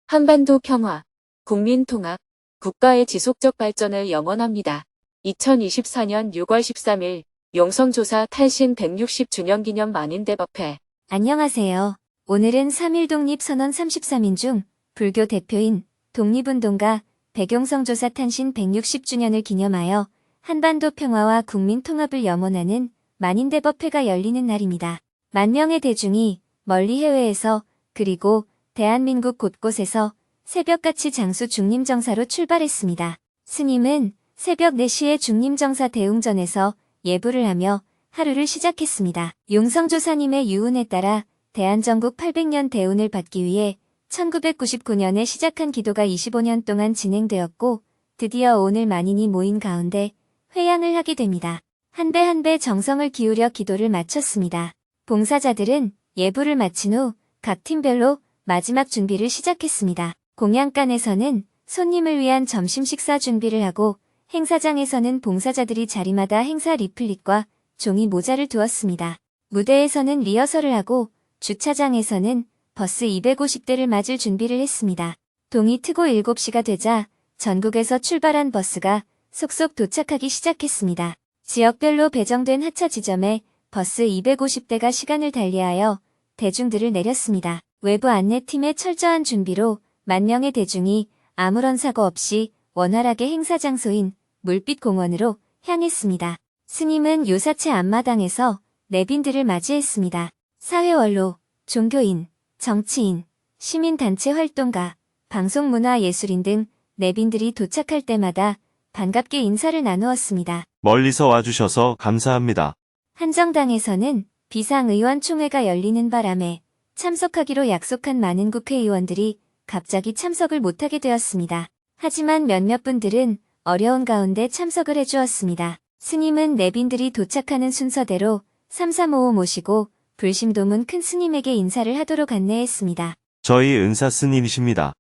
한반도 평화, 국민 통합, 국가의 지속적 발전을 영원합니다. 2024년 6월 13일 용성조사 탄신 160주년 기념 만인대법회. 안녕하세요. 오늘은 3.1 독립선언 33인 중 불교 대표인 독립운동가 백용성조사 탄신 160주년을 기념하여 한반도 평화와 국민 통합을 염원하는 만인대법회가 열리는 날입니다. 만 명의 대중이 멀리 해외에서 그리고 대한민국 곳곳에서 새벽같이 장수 중림정사로 출발했습니다. 스님은 새벽 4시에 중림정사 대웅전에서 예불을 하며 하루를 시작했습니다. 용성조사님의 유운에 따라 대한전국 800년 대운을 받기 위해 1999년에 시작한 기도가 25년 동안 진행되었고 드디어 오늘 만인이 모인 가운데 회양을 하게 됩니다. 한 배 한 배 정성을 기울여 기도를 마쳤습니다. 봉사자들은 예불을 마친 후 각 팀별로 마지막 준비를 시작했습니다. 공양간에서는 손님을 위한 점심 식사 준비를 하고 행사장에서는 봉사자들이 자리마다 행사 리플릿과 종이 모자를 두었습니다. 무대에서는 리허설을 하고 주차장에서는 버스 250대를 맞을 준비를 했습니다. 동이 트고 7시가 되자 전국에서 출발한 버스가 속속 도착하기 시작했습니다. 지역별로 배정된 하차 지점에 버스 250대가 시간을 달리하여 대중들을 내렸습니다. 외부 안내팀의 철저한 준비로 만 명의 대중이 아무런 사고 없이 원활하게 행사 장소인 물빛공원으로 향했습니다. 스님은 요사체 앞마당에서 내빈들을 맞이했습니다. 사회원로, 종교인, 정치인, 시민단체 활동가, 방송문화예술인 등 내빈들이 도착할 때마다 반갑게 인사를 나누었습니다. 멀리서 와주셔서 감사합니다. 한정당에서는 비상의원 총회가 열리는 바람에 참석하기로 약속한 많은 국회의원들이 갑자기 참석을 못하게 되었습니다. 하지만 몇몇 분들은 어려운 가운데 참석을 해주었습니다. 스님은 내빈들이 도착하는 순서대로 335 모시고 불심도문 큰 스님에게 인사를 하도록 안내했습니다. 저희 은사 스님이십니다.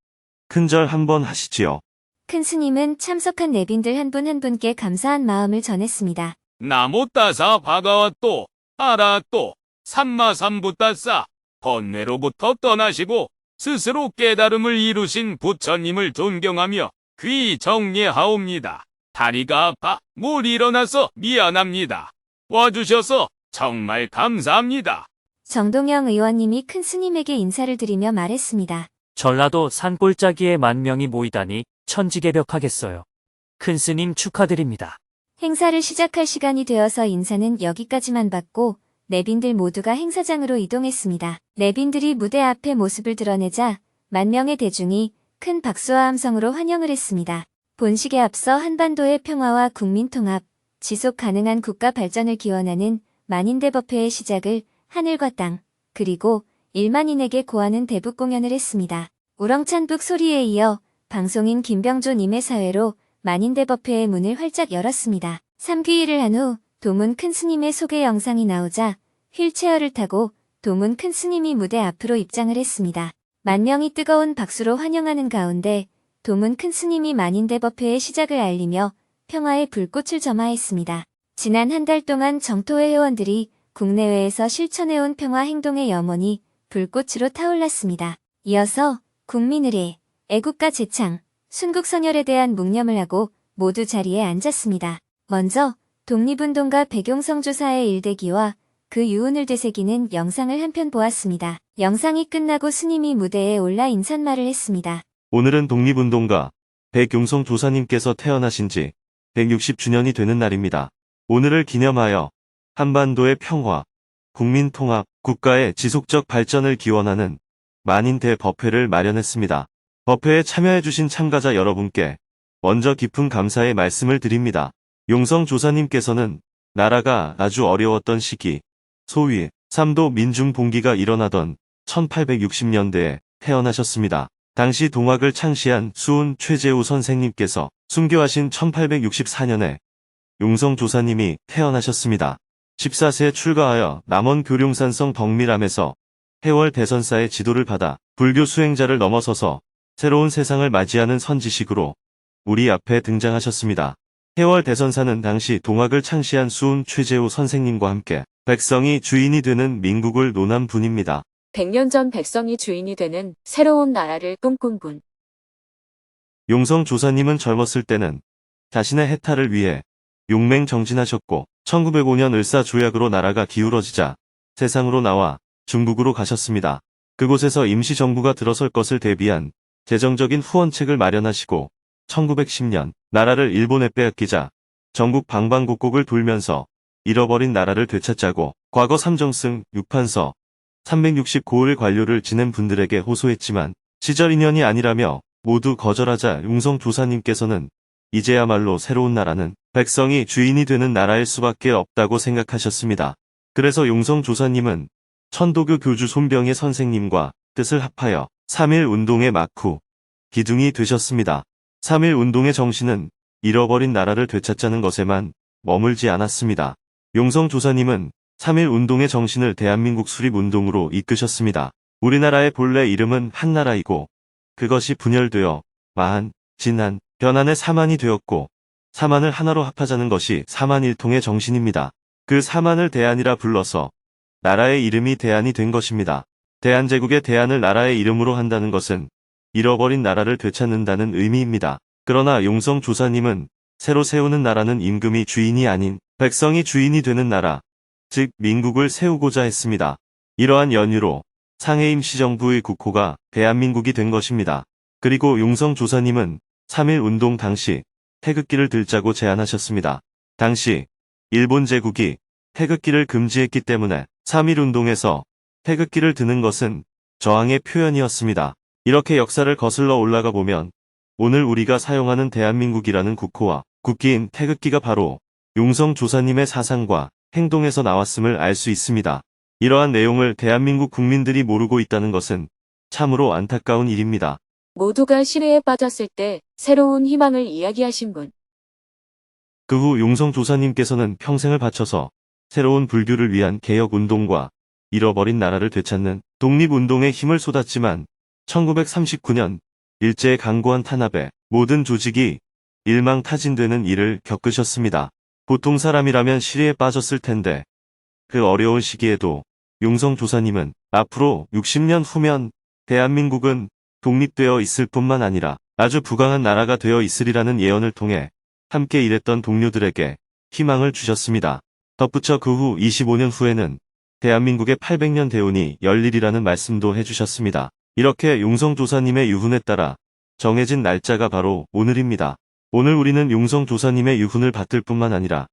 큰절 한번 하시지요. 큰 스님은 참석한 내빈들 한 분 한 분께 감사한 마음을 전했습니다. 나모따사 바가와또 아라또 삼마삼부따사 번뇌로부터 떠나시고 스스로 깨달음을 이루신 부처님을 존경하며 귀 정례하옵니다. 다리가 아파 못 일어나서 미안합니다. 와주셔서 정말 감사합니다. 정동영 의원님이 큰 스님에게 인사를 드리며 말했습니다. 전라도 산골짜기에 만 명이 모이다니 천지개벽하겠어요. 큰 스님 축하드립니다. 행사를 시작할 시간이 되어서 인사는 여기까지만 받고 내빈들 모두가 행사장으로 이동했습니다. 내빈들이 무대 앞에 모습을 드러내자 만 명의 대중이 큰 박수와 함성으로 환영을 했습니다. 본식에 앞서 한반도의 평화와 국민통합, 지속 가능한 국가 발전을 기원하는 만인대법회의 시작을 하늘과 땅, 그리고 1만인에게 고하는 대북 공연을 했습니다. 우렁찬 북 소리에 이어 방송인 김병조 님의 사회로 만인대법회의 문을 활짝 열었습니다. 3귀일을 한 후 도문 큰 스님의 소개 영상이 나오자 휠체어를 타고 도문 큰 스님이 무대 앞으로 입장을 했습니다. 만 명이 뜨거운 박수로 환영하는 가운데 도문 큰 스님이 만인대법회의 시작을 알리며 평화의 불꽃을 점화했습니다. 지난 한 달 동안 정토회 회원들이 국내외에서 실천해온 평화 행동의 염원이 불꽃으로 타올랐습니다. 이어서 국민의례, 애국가 제창, 순국선열에 대한 묵념을 하고 모두 자리에 앉았습니다. 먼저 독립운동가 백용성조사의 일대기와 그 유운을 되새기는 영상을 한 편 보았습니다. 영상이 끝나고 스님이 무대에 올라 인사말을 했습니다. 오늘은 독립운동가 백용성 조사님께서 태어나신 지 160주년이 되는 날입니다. 오늘을 기념하여 한반도의 평화, 국민통합, 국가의 지속적 발전을 기원하는 만인대법회를 마련했습니다. 법회에 참여해주신 참가자 여러분께 먼저 깊은 감사의 말씀을 드립니다. 용성 조사님께서는 나라가 아주 어려웠던 시기, 소위 3도 민중봉기가 일어나던 1860년대에 태어나셨습니다. 당시 동학을 창시한 수훈 최재우 선생님께서 순교하신 1864년에 용성 조사님이 태어나셨습니다. 14세에 출가하여 남원 교룡산성 덕밀암에서 해월 대선사의 지도를 받아 불교 수행자를 넘어서서 새로운 세상을 맞이하는 선지식으로 우리 앞에 등장하셨습니다. 해월 대선사는 당시 동학을 창시한 수훈 최재우 선생님과 함께 백성이 주인이 되는 민국을 논한 분입니다. 100년 전 백성이 주인이 되는 새로운 나라를 꿈꾼 분. 용성 조사님은 젊었을 때는 자신의 해탈을 위해 용맹정진하셨고 1905년 을사조약으로 나라가 기울어지자 세상으로 나와 중국으로 가셨습니다. 그곳에서 임시정부가 들어설 것을 대비한 재정적인 후원책을 마련하시고 1910년 나라를 일본에 빼앗기자 전국 방방곡곡을 돌면서 잃어버린 나라를 되찾자고 과거 삼정승, 육판서, 369을 관료를 지낸 분들에게 호소했지만 시절 인연이 아니라며 모두 거절하자 용성 조사님께서는 이제야말로 새로운 나라는 백성이 주인이 되는 나라일 수밖에 없다고 생각하셨습니다. 그래서 용성 조사님은 천도교 교주 손병의 선생님과 뜻을 합하여 3.1운동의 막후 기둥이 되셨습니다. 3.1운동의 정신은 잃어버린 나라를 되찾자는 것에만 머물지 않았습니다. 용성 조사님은 3.1운동의 정신을 대한민국 수립운동으로 이끄셨습니다. 우리나라의 본래 이름은 한나라이고 그것이 분열되어 마한, 진한, 변한의 사만이 되었고 사만을 하나로 합하자는 것이 사만일통의 정신입니다. 그 사만을 대한이라 불러서 나라의 이름이 대한이 된 것입니다. 대한제국의 대한을 나라의 이름으로 한다는 것은 잃어버린 나라를 되찾는다는 의미입니다. 그러나 용성 조사님은 새로 세우는 나라는 임금이 주인이 아닌 백성이 주인이 되는 나라, 즉 민국을 세우고자 했습니다. 이러한 연유로 상해임시정부의 국호가 대한민국이 된 것입니다. 그리고 용성 조사님은 3.1운동 당시 태극기를 들자고 제안하셨습니다. 당시 일본 제국이 태극기를 금지했기 때문에 3.1운동에서 태극기를 드는 것은 저항의 표현이었습니다. 이렇게 역사를 거슬러 올라가 보면 오늘 우리가 사용하는 대한민국이라는 국호와 국기인 태극기가 바로 용성 조사님의 사상과 행동에서 나왔음을 알 수 있습니다. 이러한 내용을 대한민국 국민들이 모르고 있다는 것은 참으로 안타까운 일입니다. 모두가 시뢰에 빠졌을 때 새로운 희망을 이야기하신 분. 그 후 용성 조사님께서는 평생을 바쳐서 새로운 불교를 위한 개혁운동과 잃어버린 나라를 되찾는 독립운동에 힘을 쏟았지만 1939년 일제의 강고한 탄압에 모든 조직이 일망타진되는 일을 겪으셨습니다. 보통 사람이라면 시리에 빠졌을 텐데 그 어려운 시기에도 용성 조사님은 앞으로 60년 후면 대한민국은 독립되어 있을 뿐만 아니라 아주 부강한 나라가 되어 있으리라는 예언을 통해 함께 일했던 동료들에게 희망을 주셨습니다. 덧붙여 그 후 25년 후에는 대한민국의 800년 대운이 열리리라는 말씀도 해주셨습니다. 이렇게 용성 조사님의 유훈에 따라 정해진 날짜가 바로 오늘입니다. 오늘 우리는 용성 조사님의 유훈을 받들 뿐만 아니라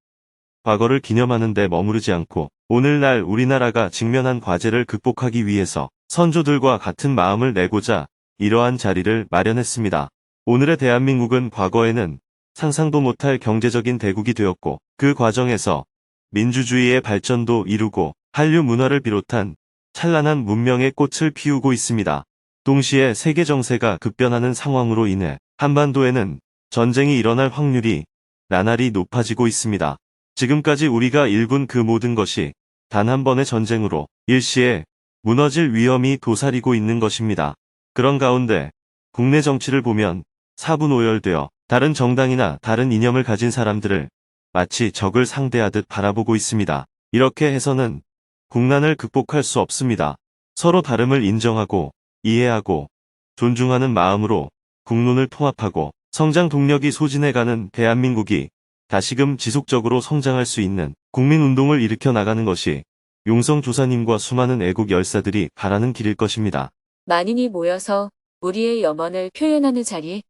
과거를 기념하는 데 머무르지 않고 오늘날 우리나라가 직면한 과제를 극복하기 위해서 선조들과 같은 마음을 내고자 이러한 자리를 마련했습니다. 오늘의 대한민국은 과거에는 상상도 못할 경제적인 대국이 되었고 그 과정에서 민주주의의 발전도 이루고 한류 문화를 비롯한 찬란한 문명의 꽃을 피우고 있습니다. 동시에 세계 정세가 급변하는 상황으로 인해 한반도에는 전쟁이 일어날 확률이 나날이 높아지고 있습니다. 지금까지 우리가 일군 그 모든 것이 단 한 번의 전쟁으로 일시에 무너질 위험이 도사리고 있는 것입니다. 그런 가운데 국내 정치를 보면 사분오열되어 다른 정당이나 다른 이념을 가진 사람들을 마치 적을 상대하듯 바라보고 있습니다. 이렇게 해서는 국난을 극복할 수 없습니다. 서로 다름을 인정하고 이해하고 존중하는 마음으로 국론을 통합하고 성장 동력이 소진해가는 대한민국이 다시금 지속적으로 성장할 수 있는 국민운동을 일으켜 나가는 것이 용성 조사님과 수많은 애국 열사들이 바라는 길일 것입니다. 만인이 모여서 우리의 염원을 표현하는 자리.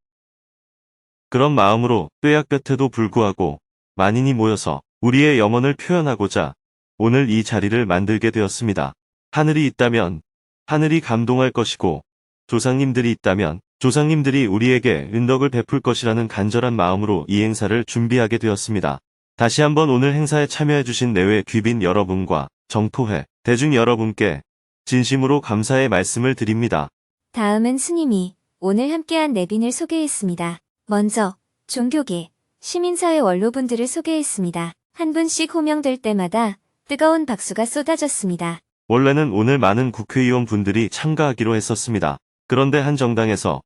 그런 마음으로 뼈약볕에도 불구하고 만인이 모여서 우리의 염원을 표현하고자 오늘 이 자리를 만들게 되었습니다. 하늘이 있다면 하늘이 감동할 것이고 조상님들이 있다면 조상님들이 우리에게 은덕을 베풀 것이라는 간절한 마음으로 이 행사를 준비하게 되었습니다. 다시 한번 오늘 행사에 참여해주신 내외 귀빈 여러분과 정토회, 대중 여러분께 진심으로 감사의 말씀을 드립니다. 다음은 스님이 오늘 함께한 내빈을 소개했습니다. 먼저 종교계, 시민사회 원로분들을 소개했습니다. 한 분씩 호명될 때마다 뜨거운 박수가 쏟아졌습니다. 원래는 오늘 많은 국회의원 분들이 참가하기로 했었습니다. 그런데 한 정당에서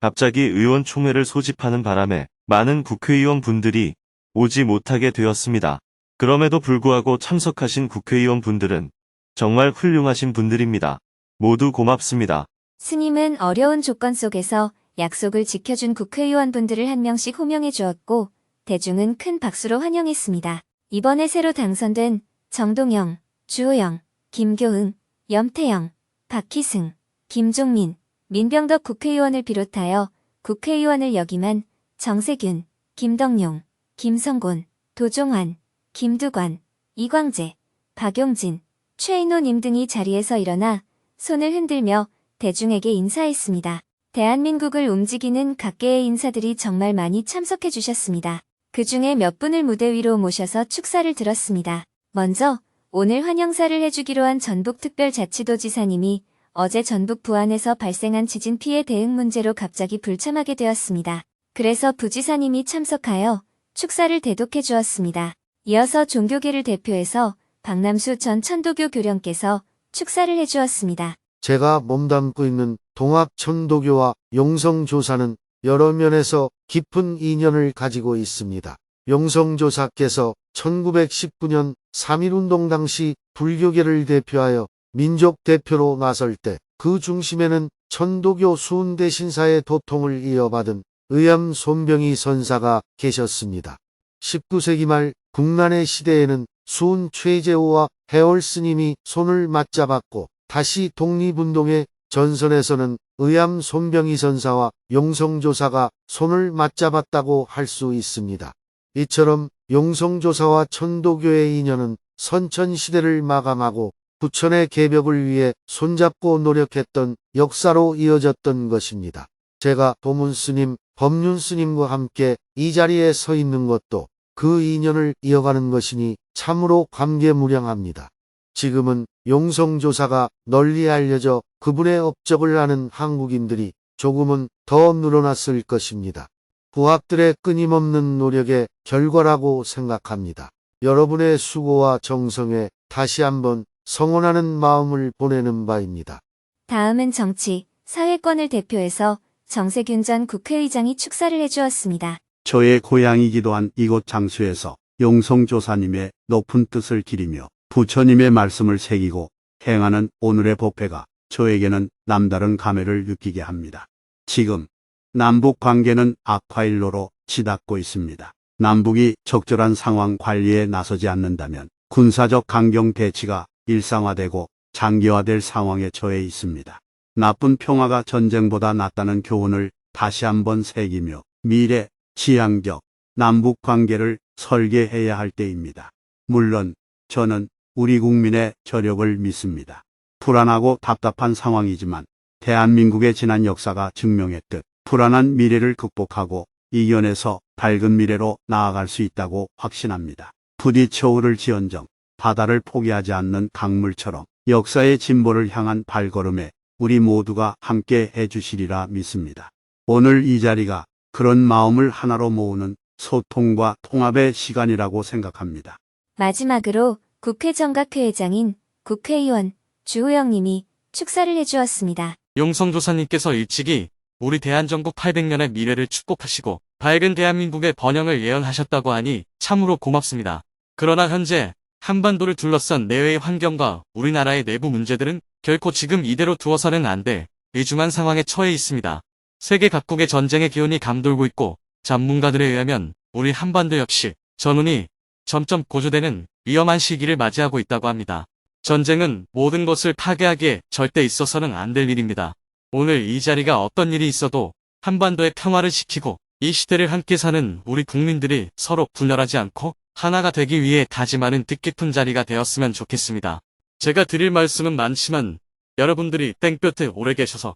갑자기 의원총회를 소집하는 바람에 많은 국회의원 분들이 오지 못하게 되었습니다. 그럼에도 불구하고 참석하신 국회의원 분들은 정말 훌륭하신 분들입니다. 모두 고맙습니다. 스님은 어려운 조건 속에서 약속을 지켜준 국회의원분들을 한 명씩 호명해 주었고 대중은 큰 박수로 환영했습니다. 이번에 새로 당선된 정동영, 주호영, 김교흥, 염태영, 박희승, 김종민, 민병덕 국회의원을 비롯하여 국회의원을 역임한 정세균, 김덕용, 김성곤, 도종환, 김두관, 이광재, 박용진, 최인호님 등이 자리에서 일어나 손을 흔들며 대중에게 인사했습니다. 대한민국을 움직이는 각계의 인사들이 정말 많이 참석해 주셨습니다. 그 중에 몇 분을 무대 위로 모셔서 축사를 들었습니다. 먼저 오늘 환영사를 해주기로 한 전북특별자치도지사님이 어제 전북 부안에서 발생한 지진 피해 대응 문제로 갑자기 불참하게 되었습니다. 그래서 부지사님이 참석하여 축사를 대독해 주었습니다. 이어서 종교계를 대표해서 박남수 전 천도교 교령께서 축사를 해주었습니다. 제가 몸담고 있는 동학천도교와 용성조사는 여러 면에서 깊은 인연을 가지고 있습니다. 용성조사께서 1919년 3.1운동 당시 불교계를 대표하여 민족 대표로 나설 때 그 중심에는 천도교 수운대신사의 도통을 이어받은 의암 손병희 선사가 계셨습니다. 19세기 말 국난의 시대에는 수운 최재호와 해월 스님이 손을 맞잡았고 다시 독립운동의 전선에서는 의암 손병희 선사와 용성조사가 손을 맞잡았다고 할 수 있습니다. 이처럼 용성조사와 천도교의 인연은 선천시대를 마감하고 부천의 개벽을 위해 손잡고 노력했던 역사로 이어졌던 것입니다. 제가 도문스님, 법륜스님과 함께 이 자리에 서 있는 것도 그 인연을 이어가는 것이니 참으로 감개무량합니다. 지금은 용성조사가 널리 알려져 그분의 업적을 아는 한국인들이 조금은 더 늘어났을 것입니다. 부학들의 끊임없는 노력의 결과라고 생각합니다. 여러분의 수고와 정성에 다시 한번 성원하는 마음을 보내는 바입니다. 다음은 정치, 사회권을 대표해서 정세균 전 국회의장이 축사를 해주었습니다. 저의 고향이기도 한 이곳 장소에서 용성조사님의 높은 뜻을 기리며 부처님의 말씀을 새기고 행하는 오늘의 법회가 저에게는 남다른 감회를 느끼게 합니다. 지금 남북 관계는 악화일로로 치닫고 있습니다. 남북이 적절한 상황 관리에 나서지 않는다면 군사적 강경 대치가 일상화되고 장기화될 상황에 처해 있습니다. 나쁜 평화가 전쟁보다 낫다는 교훈을 다시 한번 새기며 미래, 지향적 남북 관계를 설계해야 할 때입니다. 물론 저는 우리 국민의 저력을 믿습니다. 불안하고 답답한 상황이지만 대한민국의 지난 역사가 증명했듯 불안한 미래를 극복하고 이겨내서 밝은 미래로 나아갈 수 있다고 확신합니다. 부딪혀 오를지언정 바다를 포기하지 않는 강물처럼 역사의 진보를 향한 발걸음에 우리 모두가 함께 해주시리라 믿습니다. 오늘 이 자리가 그런 마음을 하나로 모으는 소통과 통합의 시간이라고 생각합니다. 마지막으로 국회 정각회의장인 국회의원 주호영님이 축사를 해주었습니다. 용성조사님께서 일찍이 우리 대한민국 800년의 미래를 축복하시고 밝은 대한민국의 번영을 예언하셨다고 하니 참으로 고맙습니다. 그러나 현재 한반도를 둘러싼 내외의 환경과 우리나라의 내부 문제들은 결코 지금 이대로 두어서는 안 될 위중한 상황에 처해 있습니다. 세계 각국의 전쟁의 기운이 감돌고 있고 전문가들에 의하면 우리 한반도 역시 전운이 점점 고조되는 위험한 시기를 맞이하고 있다고 합니다. 전쟁은 모든 것을 파괴하기에 절대 있어서는 안 될 일입니다. 오늘 이 자리가 어떤 일이 있어도 한반도의 평화를 지키고 이 시대를 함께 사는 우리 국민들이 서로 분열하지 않고 하나가 되기 위해 다짐하는 뜻깊은 자리가 되었으면 좋겠습니다. 제가 드릴 말씀은 많지만 여러분들이 땡볕에 오래 계셔서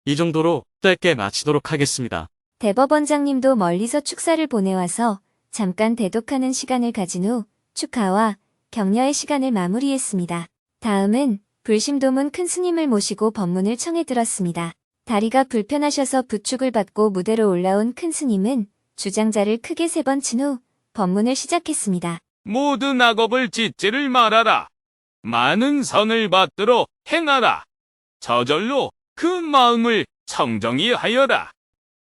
이 정도로 짧게 마치도록 하겠습니다. 대법원장님도 멀리서 축사를 보내와서 잠깐 대독하는 시간을 가진 후 축하와 격려의 시간을 마무리했습니다. 다음은 불심도문 큰 스님을 모시고 법문을 청해 들었습니다. 다리가 불편하셔서 부축을 받고 무대로 올라온 큰 스님은 주장자를 크게 3번 친 후 법문을 시작했습니다. 모두 낙업을 짓지를 말아라. 많은 선을 받들어 행하라. 저절로 그 마음을 청정히 하여라.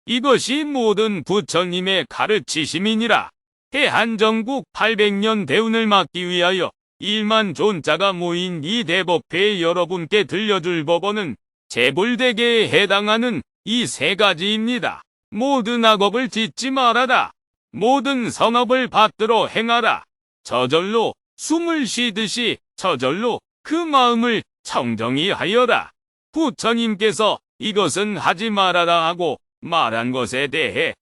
이것이 모든 부처님의 가르치심이니라. 대한전국 800년 대운을 막기 위하여 1만 존자가 모인 이 대법회에 여러분께 들려줄 법원은 재불대계에 해당하는 이 세 가지입니다. 모든 악업을 짓지 말아라. 모든 선업을 받들어 행하라. 저절로 숨을 쉬듯이 저절로 그 마음을 청정히 하여라. 부처님께서 이것은 하지 말아라 하고 말한 것에 대해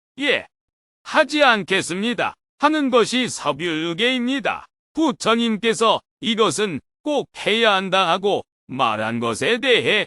하지 않겠습니다 하는 것이 서불계입니다. 부처님께서 이것은 꼭 해야 한다 하고 말한 것에 대해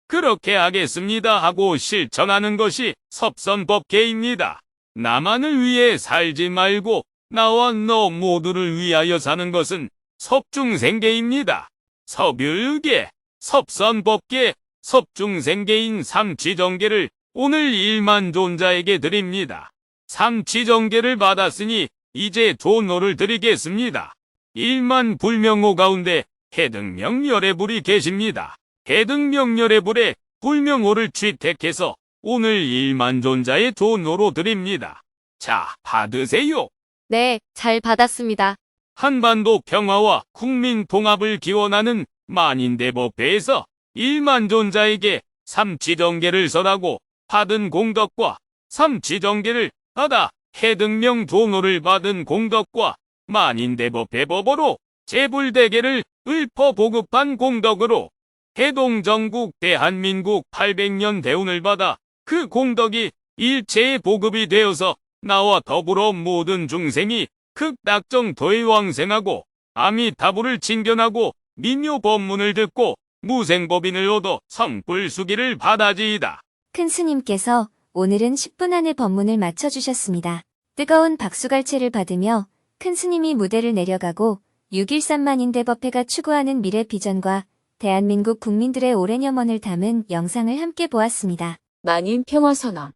그렇게 하겠습니다 하고 실천하는 것이 섭선법계입니다. 나만을 위해 살지 말고 나와 너 모두를 위하여 사는 것은 섭중생계입니다. 서불계, 섭선법계, 섭중생계인 삼치정계를 오늘 1만 존자에게 드립니다. 삼치정계를 받았으니 이제 존호를 드리겠습니다. 1만 불명호 가운데 해등명열애불이 계십니다. 해등명열애불에 불명호를 취택해서 오늘 1만 존자의 존호로 드립니다. 자, 받으세요. 네, 잘 받았습니다. 한반도 평화와 국민 통합을 기원하는 만인대법회에서 1만 존자에게 삼치정계를 설하고 받은 공덕과 삼치정계를 받아 해등명 존호를 받은 공덕과 만인대법회 법으로 재불대계를 읊어 보급한 공덕으로 해동전국 대한민국 800년 대운을 받아 그 공덕이 일체의 보급이 되어서 나와 더불어 모든 중생이 극락정토에 왕생하고 아미타불을 진견하고 민요 법문을 듣고 무생법인을 얻어 성불수기를 받아지이다. 큰 스님께서 오늘은 10분 안에 법문을 마쳐주셨습니다. 뜨거운 박수갈채를 받으며 큰 스님이 무대를 내려가고 6.13 만인대법회가 추구하는 미래 비전과 대한민국 국민들의 오랜 염원을 담은 영상을 함께 보았습니다. 만인평화선언.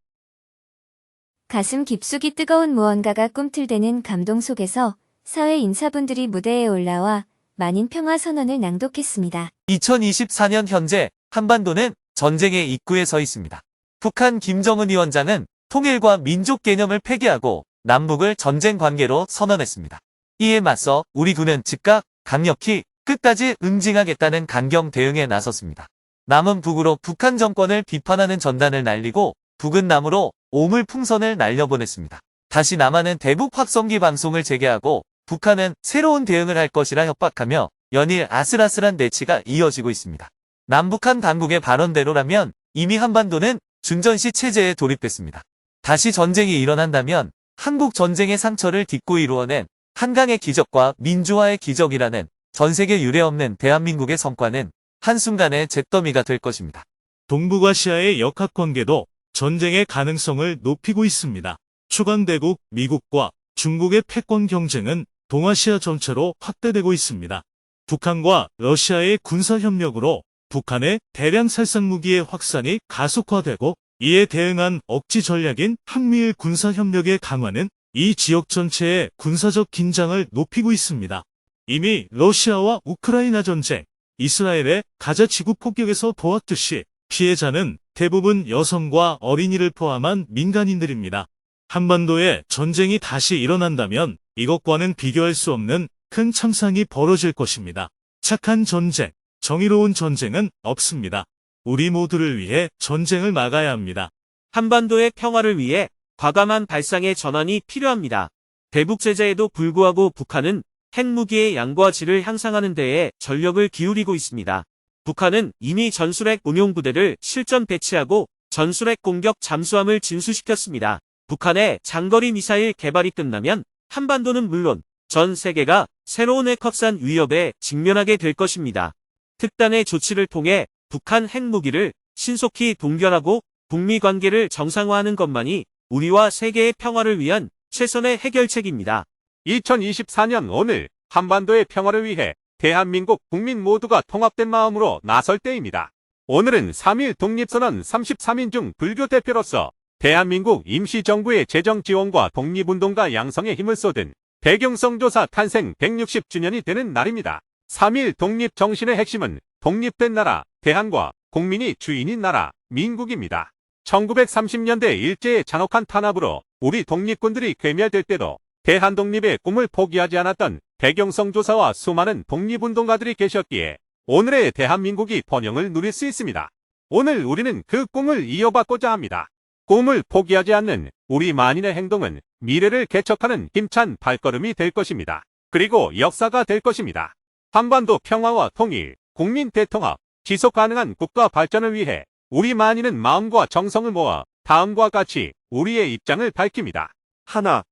가슴 깊숙이 뜨거운 무언가가 꿈틀대는 감동 속에서 사회 인사분들이 무대에 올라와 만인평화선언을 낭독했습니다. 2024년 현재 한반도는 전쟁의 입구에 서 있습니다. 북한 김정은 위원장은 통일과 민족 개념을 폐기하고 남북을 전쟁 관계로 선언했습니다. 이에 맞서 우리 군은 즉각 강력히 끝까지 응징하겠다는 강경 대응에 나섰습니다. 남은 북으로 북한 정권을 비판하는 전단을 날리고 북은 남으로 오물풍선을 날려보냈습니다. 다시 남한은 대북 확성기 방송을 재개하고 북한은 새로운 대응을 할 것이라 협박하며 연일 아슬아슬한 대치가 이어지고 있습니다. 남북한 당국의 발언대로라면 이미 한반도는 준전시 체제에 돌입했습니다. 다시 전쟁이 일어난다면 한국 전쟁의 상처를 딛고 이루어낸 한강의 기적과 민주화의 기적이라는 전세계 유례없는 대한민국의 성과는 한순간의 잿더미가 될 것입니다. 동북아시아의 역학관계도 전쟁의 가능성을 높이고 있습니다. 초강대국 미국과 중국의 패권 경쟁은 동아시아 전체로 확대되고 있습니다. 북한과 러시아의 군사협력으로 북한의 대량 살상무기의 확산이 가속화되고 이에 대응한 억지 전략인 한미일 군사협력의 강화는 이 지역 전체의 군사적 긴장을 높이고 있습니다. 이미 러시아와 우크라이나 전쟁, 이스라엘의 가자 지구 폭격에서 보았듯이 피해자는 대부분 여성과 어린이를 포함한 민간인들입니다. 한반도에 전쟁이 다시 일어난다면 이것과는 비교할 수 없는 큰 참상이 벌어질 것입니다. 착한 전쟁, 정의로운 전쟁은 없습니다. 우리 모두를 위해 전쟁을 막아야 합니다. 한반도의 평화를 위해 과감한 발상의 전환이 필요합니다. 대북 제재에도 불구하고 북한은 핵무기의 양과 질을 향상하는 데에 전력을 기울이고 있습니다. 북한은 이미 전술핵 운용부대를 실전 배치하고 전술핵 공격 잠수함을 진수시켰습니다. 북한의 장거리 미사일 개발이 끝나면 한반도는 물론 전 세계가 새로운 핵 확산 위협에 직면하게 될 것입니다. 특단의 조치를 통해 북한 핵무기를 신속히 동결하고 북미 관계를 정상화하는 것만이 우리와 세계의 평화를 위한 최선의 해결책입니다. 2024년 오늘 한반도의 평화를 위해 대한민국 국민 모두가 통합된 마음으로 나설 때입니다. 오늘은 3.1 독립선언 33인 중 불교 대표로서 대한민국 임시정부의 재정 지원과 독립운동가 양성에 힘을 쏟은 배경성조사 탄생 160주년이 되는 날입니다. 3.1 독립 정신의 핵심은 독립된 나라, 대한과 국민이 주인인 나라, 민국입니다. 1930년대 일제의 잔혹한 탄압으로 우리 독립군들이 괴멸될 때도 대한독립의 꿈을 포기하지 않았던 백영성 조사와 수많은 독립운동가들이 계셨기에 오늘의 대한민국이 번영을 누릴 수 있습니다. 오늘 우리는 그 꿈을 이어받고자 합니다. 꿈을 포기하지 않는 우리 만인의 행동은 미래를 개척하는 힘찬 발걸음이 될 것입니다. 그리고 역사가 될 것입니다. 한반도 평화와 통일, 국민 대통합, 지속 가능한 국가 발전을 위해 우리 만인은 마음과 정성을 모아 다음과 같이 우리의 입장을 밝힙니다. 하나,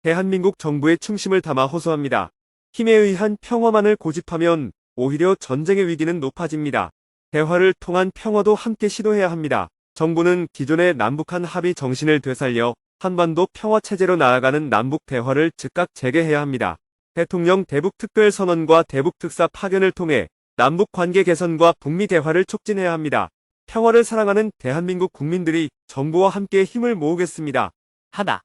대한민국 정부의 충심을 담아 호소합니다. 힘에 의한 평화만을 고집하면 오히려 전쟁의 위기는 높아집니다. 대화를 통한 평화도 함께 시도해야 합니다. 정부는 기존의 남북한 합의 정신을 되살려 한반도 평화체제로 나아가는 남북 대화를 즉각 재개해야 합니다. 대통령 대북특별선언과 대북특사 파견을 통해 남북 관계 개선과 북미 대화를 촉진해야 합니다. 평화를 사랑하는 대한민국 국민들이 정부와 함께 힘을 모으겠습니다. 하나.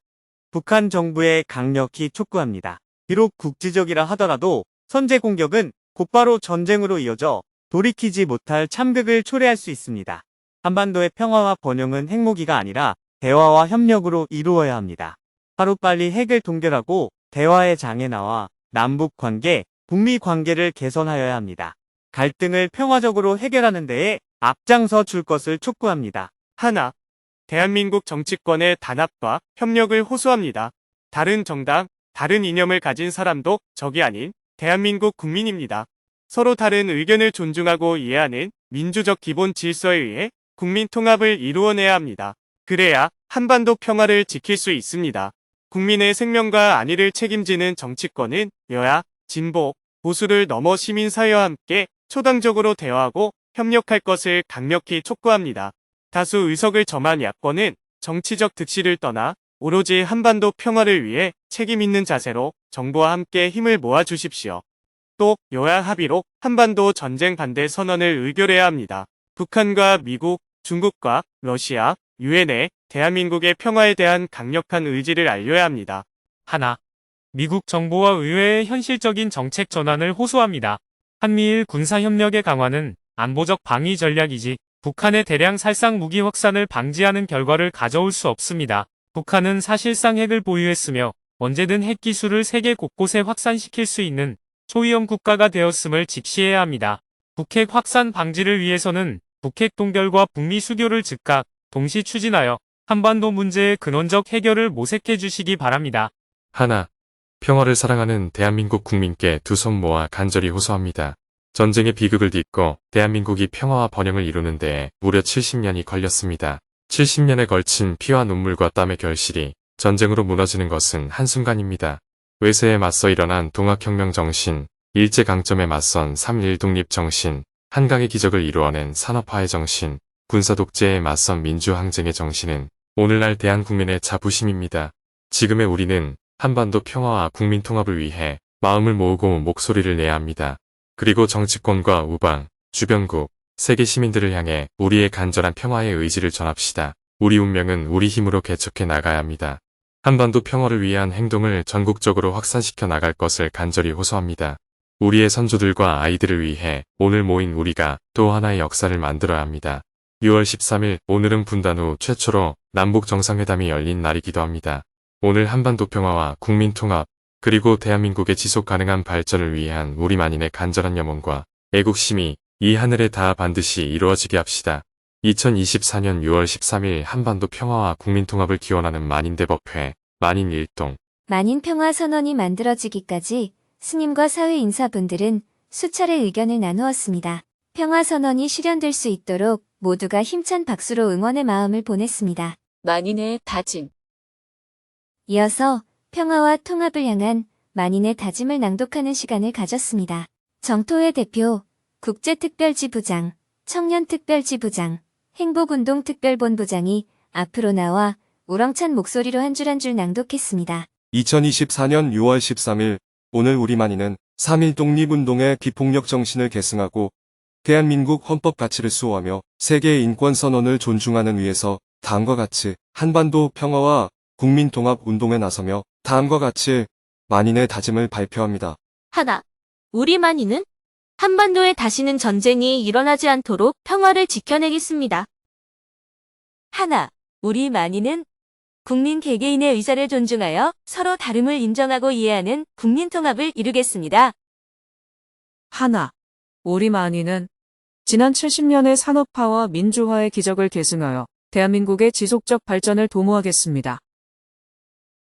북한 정부에 강력히 촉구합니다. 비록 국지적이라 하더라도 선제 공격은 곧바로 전쟁으로 이어져 돌이키지 못할 참극을 초래할 수 있습니다. 한반도의 평화와 번영은 핵무기가 아니라 대화와 협력으로 이루어야 합니다. 하루빨리 핵을 동결하고 대화의 장에 나와 남북 관계, 북미 관계를 개선하여야 합니다. 갈등을 평화적으로 해결하는 데에 앞장서 줄 것을 촉구합니다. 하나. 대한민국 정치권의 단합과 협력을 호소합니다. 다른 정당, 다른 이념을 가진 사람도 적이 아닌 대한민국 국민입니다. 서로 다른 의견을 존중하고 이해하는 민주적 기본 질서에 의해 국민 통합을 이루어내야 합니다. 그래야 한반도 평화를 지킬 수 있습니다. 국민의 생명과 안위를 책임지는 정치권은 여야, 진보, 보수를 넘어 시민사회와 함께 초당적으로 대화하고 협력할 것을 강력히 촉구합니다. 다수 의석을 점한 야권은 정치적 득실을 떠나 오로지 한반도 평화를 위해 책임 있는 자세로 정부와 함께 힘을 모아 주십시오. 또 여야 합의로 한반도 전쟁 반대 선언을 의결해야 합니다. 북한과 미국, 중국과 러시아, 유엔에 대한민국의 평화에 대한 강력한 의지를 알려야 합니다. 하나. 미국 정부와 의회의 현실적인 정책 전환을 호소합니다. 한미일 군사협력의 강화는 안보적 방위 전략이지 북한의 대량 살상 무기 확산을 방지하는 결과를 가져올 수 없습니다. 북한은 사실상 핵을 보유했으며 언제든 핵 기술을 세계 곳곳에 확산시킬 수 있는 초위험 국가가 되었음을 직시해야 합니다. 북핵 확산 방지를 위해서는 북핵 동결과 북미 수교를 즉각 동시 추진하여 한반도 문제의 근원적 해결을 모색해 주시기 바랍니다. 하나. 평화를 사랑하는 대한민국 국민께 두 손 모아 간절히 호소합니다. 전쟁의 비극을 딛고 대한민국이 평화와 번영을 이루는 데에 무려 70년이 걸렸습니다. 70년에 걸친 피와 눈물과 땀의 결실이 전쟁으로 무너지는 것은 한순간입니다. 외세에 맞서 일어난 동학혁명 정신, 일제강점에 맞선 3.1 독립 정신, 한강의 기적을 이루어낸 산업화의 정신, 군사독재에 맞선 민주항쟁의 정신은 오늘날 대한국민의 자부심입니다. 지금의 우리는 한반도 평화와 국민 통합을 위해 마음을 모으고 목소리를 내야 합니다. 그리고 정치권과 우방, 주변국, 세계 시민들을 향해 우리의 간절한 평화의 의지를 전합시다. 우리 운명은 우리 힘으로 개척해 나가야 합니다. 한반도 평화를 위한 행동을 전국적으로 확산시켜 나갈 것을 간절히 호소합니다. 우리의 선조들과 아이들을 위해 오늘 모인 우리가 또 하나의 역사를 만들어야 합니다. 6월 13일 오늘은 분단 후 최초로 남북 정상회담이 열린 날이기도 합니다. 오늘 한반도 평화와 국민 통합, 그리고 대한민국의 지속 가능한 발전을 위한 우리 만인의 간절한 염원과 애국심이 이 하늘에 닿아 반드시 이루어지게 합시다. 2024년 6월 13일 한반도 평화와 국민 통합을 기원하는 만인대법회, 만인일동. 만인평화선언이 만들어지기까지 스님과 사회 인사분들은 수차례 의견을 나누었습니다. 평화선언이 실현될 수 있도록 모두가 힘찬 박수로 응원의 마음을 보냈습니다. 만인의 다짐. 이어서 평화와 통합을 향한 만인의 다짐을 낭독하는 시간을 가졌습니다. 정토회 대표, 국제특별지부장, 청년특별지부장, 행복운동특별본부장이 앞으로 나와 우렁찬 목소리로 한 줄 한 줄 낭독했습니다. 2024년 6월 13일 오늘 우리 만인은 3.1 독립운동의 비폭력 정신을 계승하고 대한민국 헌법 가치를 수호하며 세계의 인권선언을 존중하는 위에서 다음과 같이 한반도 평화와 국민 통합 운동에 나서며 다음과 같이 만인의 다짐을 발표합니다. 하나. 우리 만인은 한반도에 다시는 전쟁이 일어나지 않도록 평화를 지켜내겠습니다. 하나, 우리 만인은 국민 개개인의 의사를 존중하여 서로 다름을 인정하고 이해하는 국민 통합을 이루겠습니다. 하나, 우리 만인은 지난 70년의 산업화와 민주화의 기적을 계승하여 대한민국의 지속적 발전을 도모하겠습니다.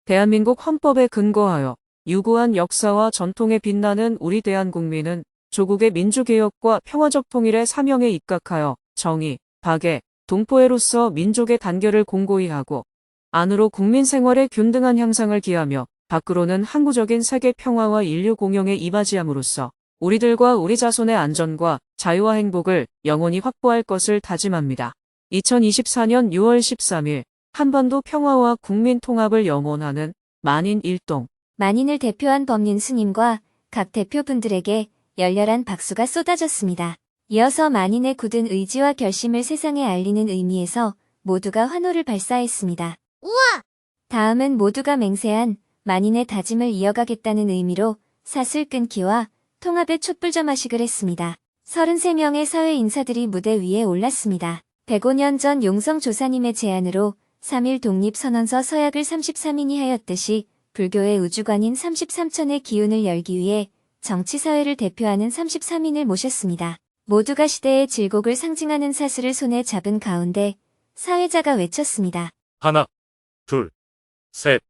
대한민국 헌법에 근거하여 유구한 역사와 전통에 빛나는 우리 대한국민은 조국의 민주개혁과 평화적 통일의 사명에 입각하여 정의, 박애, 동포애로서 민족의 단결을 공고히 하고 안으로 국민 생활의 균등한 향상을 기하며 밖으로는 항구적인 세계 평화와 인류 공영에 이바지함으로써 우리들과 우리 자손의 안전과 자유와 행복을 영원히 확보할 것을 다짐합니다. 2024년 6월 13일 한반도 평화와 국민 통합을 염원하는 만인 일동. 만인을 대표한 법륜 스님과 각 대표분들에게 열렬한 박수가 쏟아졌습니다. 이어서 만인의 굳은 의지와 결심을 세상에 알리는 의미에서 모두가 환호를 발사했습니다. 우와! 다음은 모두가 맹세한 만인의 다짐을 이어가겠다는 의미로 사슬 끊기와 통합의 촛불점화식을 했습니다. 33명의 사회 인사들이 무대 위에 올랐습니다. 105년 전 용성 조사님의 제안으로 3.1 독립선언서 서약을 33인이 하였듯이 불교의 우주관인 33천의 기운을 열기 위해 정치사회를 대표하는 33인을 모셨습니다. 모두가 시대의 질곡을 상징하는 사슬을 손에 잡은 가운데 사회자가 외쳤습니다. 하나, 둘, 셋,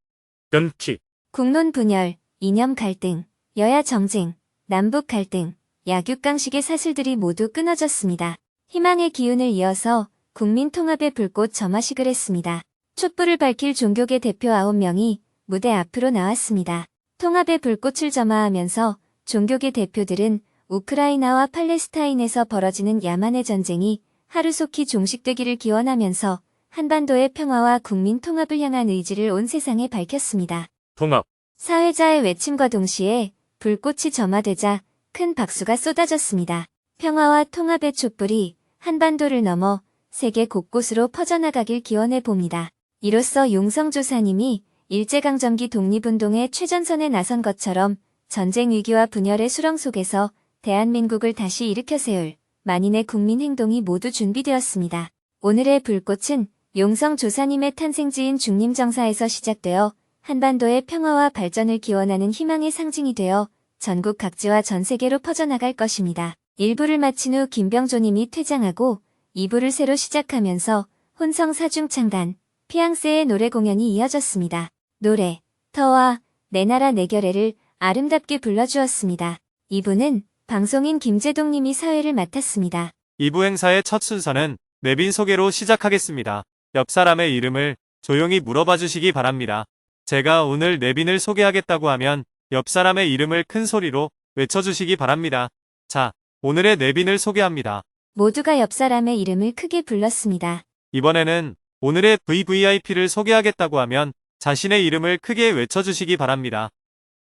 끊기. 국론 분열, 이념 갈등, 여야 정쟁, 남북 갈등, 약육강식의 사슬들이 모두 끊어졌습니다. 희망의 기운을 이어서 국민 통합의 불꽃 점화식을 했습니다. 촛불을 밝힐 종교계 대표 9명이 무대 앞으로 나왔습니다. 통합의 불꽃을 점화하면서 종교계 대표들은 우크라이나와 팔레스타인에서 벌어지는 야만의 전쟁이 하루속히 종식되기를 기원하면서 한반도의 평화와 국민 통합을 향한 의지를 온 세상에 밝혔습니다. 통합. 사회자의 외침과 동시에 불꽃이 점화되자 큰 박수가 쏟아졌습니다. 평화와 통합의 촛불이 한반도를 넘어 세계 곳곳으로 퍼져나가길 기원해 봅니다. 이로써 용성조사님이 일제강점기 독립운동의 최전선에 나선 것처럼 전쟁 위기와 분열의 수렁 속에서 대한민국을 다시 일으켜 세울 만인의 국민 행동이 모두 준비되었습니다. 오늘의 불꽃은 용성조사님의 탄생지인 중림정사에서 시작되어 한반도의 평화와 발전을 기원하는 희망의 상징이 되어 전국 각지와 전 세계로 퍼져나갈 것입니다. 1부를 마친 후 김병조님이 퇴장하고 2부를 새로 시작하면서 혼성 사중창단, 피앙세의 노래 공연이 이어졌습니다. 노래, 터와 내 나라 내 결애를 아름답게 불러주었습니다. 2부는 방송인 김재동님이 사회를 맡았습니다. 2부 행사의 첫 순서는 내빈 소개로 시작하겠습니다. 옆 사람의 이름을 조용히 물어봐 주시기 바랍니다. 제가 오늘 내빈을 소개하겠다고 하면 옆 사람의 이름을 큰 소리로 외쳐주시기 바랍니다. 자, 오늘의 내빈을 소개합니다. 모두가 옆 사람의 이름을 크게 불렀습니다. 이번에는 오늘의 VVIP를 소개하겠다고 하면 자신의 이름을 크게 외쳐주시기 바랍니다.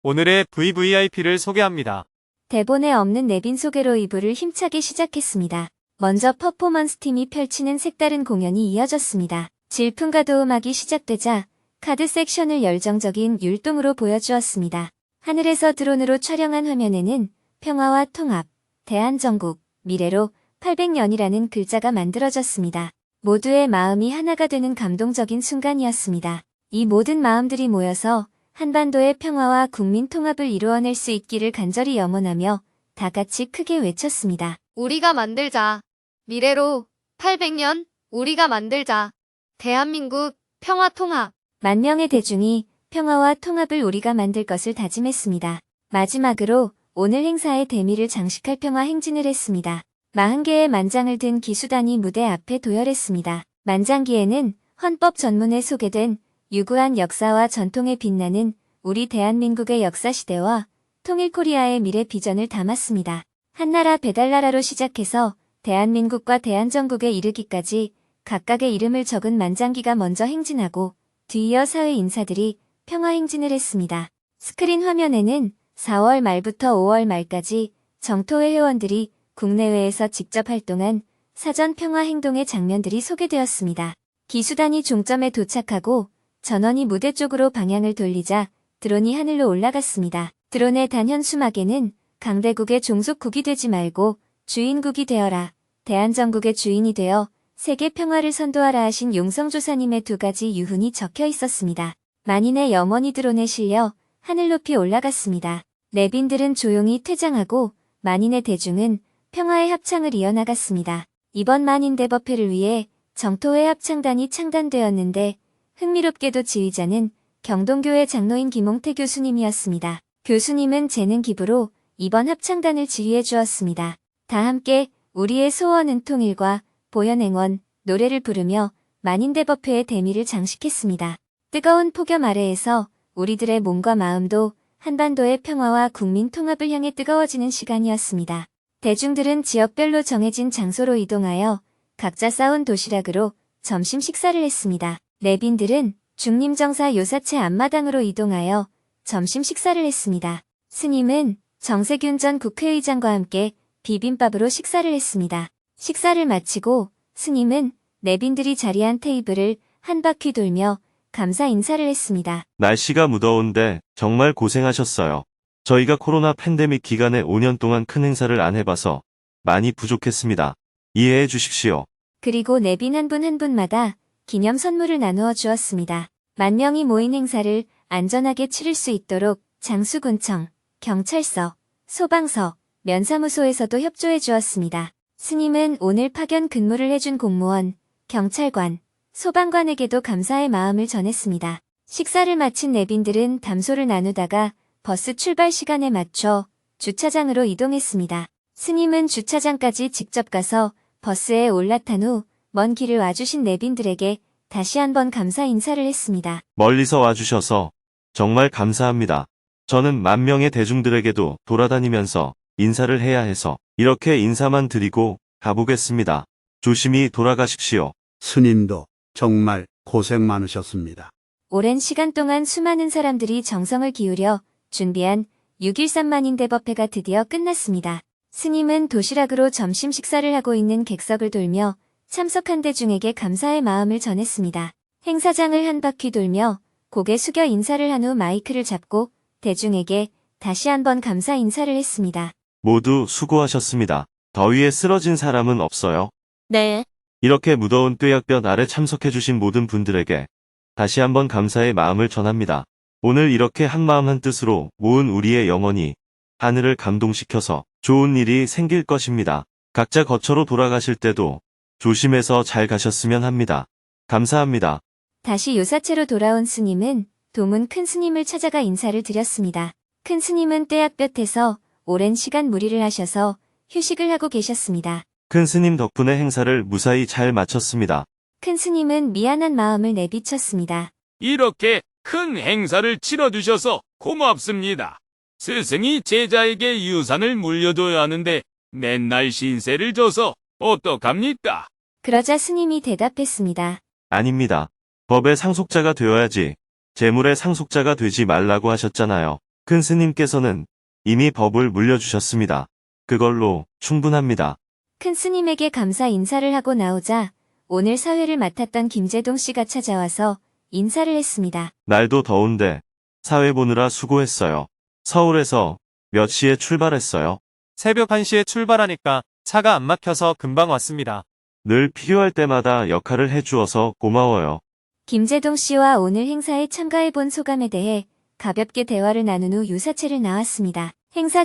오늘의 VVIP를 소개합니다. 대본에 없는 내빈 소개로 2부를 힘차게 시작했습니다. 먼저 퍼포먼스 팀이 펼치는 색다른 공연이 이어졌습니다. 질풍가도 음악이 시작되자 카드 섹션을 열정적인 율동으로 보여주었습니다. 하늘에서 드론으로 촬영한 화면에는 평화와 통합, 대한전국, 미래로 800년이라는 글자가 만들어졌습니다. 모두의 마음이 하나가 되는 감동적인 순간이었습니다. 이 모든 마음들이 모여서 한반도의 평화와 국민 통합을 이루어낼 수 있기를 간절히 염원하며 다 같이 크게 외쳤습니다. 우리가 만들자. 미래로 800년 우리가 만들자. 대한민국 평화 통합. 만 명의 대중이 평화와 통합을 우리가 만들 것을 다짐했습니다. 마지막으로 오늘 행사의 대미를 장식할 평화 행진을 했습니다. 40개의 만장을 든 기수단이 무대 앞에 도열했습니다. 만장기에는 헌법 전문에 소개된 유구한 역사와 전통에 빛나는 우리 대한민국의 역사시대와 통일 코리아의 미래 비전을 담았습니다. 한나라 배달나라로 시작해서 대한민국과 대한전국에 이르기까지 각각의 이름을 적은 만장기가 먼저 행진하고 뒤이어 사회 인사들이 평화 행진을 했습니다. 스크린 화면에는 4월 말부터 5월 말까지 정토회 회원들이 국내외에서 직접 활동한 사전 평화 행동의 장면들이 소개되었습니다. 기수단이 종점에 도착하고 전원이 무대 쪽으로 방향을 돌리자 드론이 하늘로 올라갔습니다. 드론의 단현 수막에는 강대국의 종속국이 되지 말고 주인국이 되어라. 대한전국의 주인이 되어 세계 평화를 선도하라 하신 용성조사님의 두 가지 유훈이 적혀 있었습니다. 만인의 염원이 드론에 실려 하늘 높이 올라갔습니다. 내빈들은 조용히 퇴장하고 만인의 대중은 평화의 합창을 이어나갔습니다. 이번 만인대법회를 위해 정토회 합창단이 창단되었는데 흥미롭게도 지휘자는 경동교회 장로인 김홍태 교수님이었습니다. 교수님은 재능 기부로 이번 합창단을 지휘해 주었습니다. 다 함께 우리의 소원은 통일과 보현행원, 노래를 부르며 만인대법회의 대미를 장식했습니다. 뜨거운 폭염 아래에서 우리들의 몸과 마음도 한반도의 평화와 국민 통합을 향해 뜨거워지는 시간이었습니다. 대중들은 지역별로 정해진 장소로 이동하여 각자 싸온 도시락으로 점심 식사를 했습니다. 내빈들은 중림정사 요사체 앞마당으로 이동하여 점심 식사를 했습니다. 스님은 정세균 전 국회의장과 함께 비빔밥으로 식사를 했습니다. 식사를 마치고 스님은 내빈들이 자리한 테이블을 한 바퀴 돌며 감사 인사를 했습니다. 날씨가 무더운데 정말 고생하셨어요. 저희가 코로나 팬데믹 기간에 5년 동안 큰 행사를 안 해봐서 많이 부족했습니다. 이해해 주십시오. 그리고 내빈 한 분 한 분마다 기념 선물을 나누어 주었습니다. 10,000명이 모인 행사를 안전하게 치를 수 있도록 장수군청, 경찰서, 소방서, 면사무소에서도 협조해 주었습니다. 스님은 오늘 파견 근무를 해준 공무원, 경찰관, 소방관에게도 감사의 마음을 전했습니다. 식사를 마친 내빈들은 담소를 나누다가 버스 출발 시간에 맞춰 주차장으로 이동했습니다. 스님은 주차장까지 직접 가서 버스에 올라탄 후 먼 길을 와주신 내빈들에게 다시 한번 감사 인사를 했습니다. 멀리서 와주셔서 정말 감사합니다. 저는 10,000명의 대중들에게도 돌아다니면서 인사를 해야 해서 이렇게 인사만 드리고 가보겠습니다. 조심히 돌아가십시오. 스님도 정말 고생 많으셨습니다. 오랜 시간 동안 수많은 사람들이 정성을 기울여 준비한 6.13 만인대법회가 드디어 끝났습니다. 스님은 도시락으로 점심 식사를 하고 있는 객석을 돌며 참석한 대중에게 감사의 마음을 전했습니다. 행사장을 한 바퀴 돌며 고개 숙여 인사를 한 후 마이크를 잡고 대중에게 다시 한번 감사 인사를 했습니다. 모두 수고하셨습니다. 더위에 쓰러진 사람은 없어요? 네. 이렇게 무더운 뙤약볕 아래 참석해주신 모든 분들에게 다시 한번 감사의 마음을 전합니다. 오늘 이렇게 한마음 한뜻으로 모은 우리의 영혼이 하늘을 감동시켜서 좋은 일이 생길 것입니다. 각자 거처로 돌아가실 때도 조심해서 잘 가셨으면 합니다. 감사합니다. 다시 요사체로 돌아온 스님은 도문 큰 스님을 찾아가 인사를 드렸습니다. 큰 스님은 뙤약볕에서 오랜 시간 무리를 하셔서 휴식을 하고 계셨습니다. 큰 스님 덕분에 행사를 무사히 잘 마쳤습니다. 큰 스님은 미안한 마음을 내비쳤습니다. 이렇게 큰 행사를 치러주셔서 고맙습니다. 스승이 제자에게 유산을 물려줘야 하는데 맨날 신세를 져서 어떡합니까? 그러자 스님이 대답했습니다. 아닙니다. 법의 상속자가 되어야지 재물의 상속자가 되지 말라고 하셨잖아요. 큰 스님께서는 이미 법을 물려주셨습니다. 그걸로 충분합니다. 큰 스님에게 감사 인사를 하고 나오자 오늘 사회를 맡았던 김재동 씨가 찾아와서 인사를 했습니다. 날도 더운데 사회 보느라 수고했어요. 서울에서 몇 시에 출발했어요? 새벽 1시에 출발하니까 차가 안 막혀서 금방 왔습니다. 늘 필요할 때마다 역할을 해주어서 고마워요. 김재동 씨와 오늘 행사에 참가해본 소감에 대해 가볍게 대화를 나눈 후 유사체를 나왔습니다.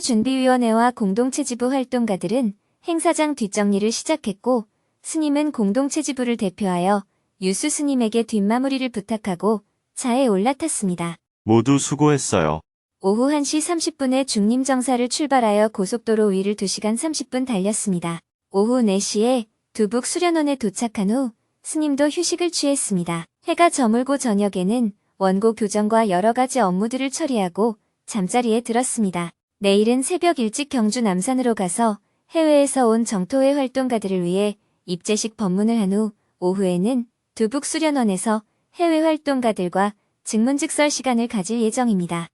행사준비위원회와 공동체지부 활동가들은 행사장 뒷정리를 시작했고 스님은 공동체지부를 대표하여 유수 스님에게 뒷마무리를 부탁하고 차에 올라탔습니다. 모두 수고했어요. 오후 1시 30분에 중림정사를 출발하여 고속도로 위를 2시간 30분 달렸습니다. 오후 4시에 두북 수련원에 도착한 후 스님도 휴식을 취했습니다. 해가 저물고 저녁에는 원고 교정과 여러 가지 업무들을 처리하고 잠자리에 들었습니다. 내일은 새벽 일찍 경주 남산으로 가서 해외에서 온 정토회 활동가들을 위해 입제식 법문을 한 후 오후에는 두북 수련원에서 해외 활동가들과 증문즉설 시간을 가질 예정입니다.